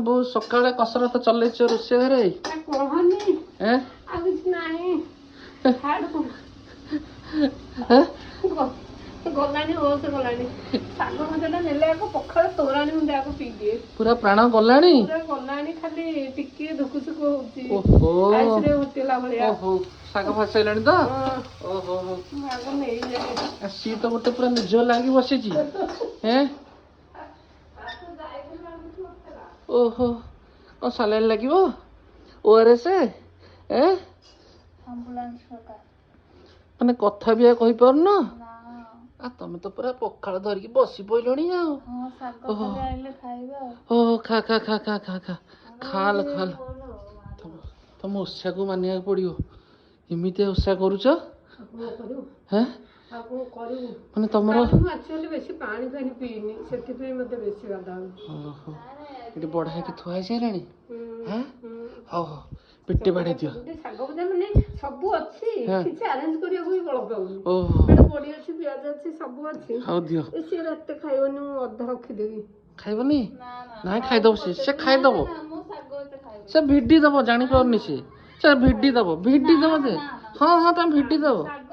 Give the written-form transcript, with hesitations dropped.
बहुत सकाळे कसरत चलैछ रोषे घरे कहनी आ कुछ नहीं हाड को गलानी होश गलानी साग भजाटा नेले आको पखाळ तोराणी मुंडे आको पी दिए पूरा प्राण गलाणी पूरा गलानी खाली टिके दुखुसुक होउची ओहो आइसरे होतेला भलिया ओहो साग फसैलाणी तो ओहो आगो नहीं जाए सी तो गोटे पूरा निज लागी बसिची हैं ओहो ओ सालाइन लागिवो ओआरएस हैं एम्बुलेंस का माने कथा भी कहि परन ना आ तमे तो पूरा पखाळ धरिकी बसी पइलणी आ हां साग खाली आइले खाइबा ओ खा खा खा खा खा खा खाल खाल तम ओषा को मानिया पड़ियो इमिते ओषा करूछ हैं माने तमरो एक्चुअली बेसी पानी पानी पीनी सेति पे मते बेसी गादा ओहो एटी बडा है कि थुआ छेराणी हैं हो हो पेटे बाडे दियो साग भजा माने सब अच्छी किछ अरेंज करिया को बळ पाउनी ओहो पेट बडी अछि प्याज अछि सब अछि हाउ दियो ए से रात खाइबनी मु अधा रखी देबी खाइबनी ना नाही खाइ दबो से खाइ दबो मु साग ते खाइबो से भिडी दबो जानि परनी से भिडी दबो दे हां हां तम भिडी दबो साग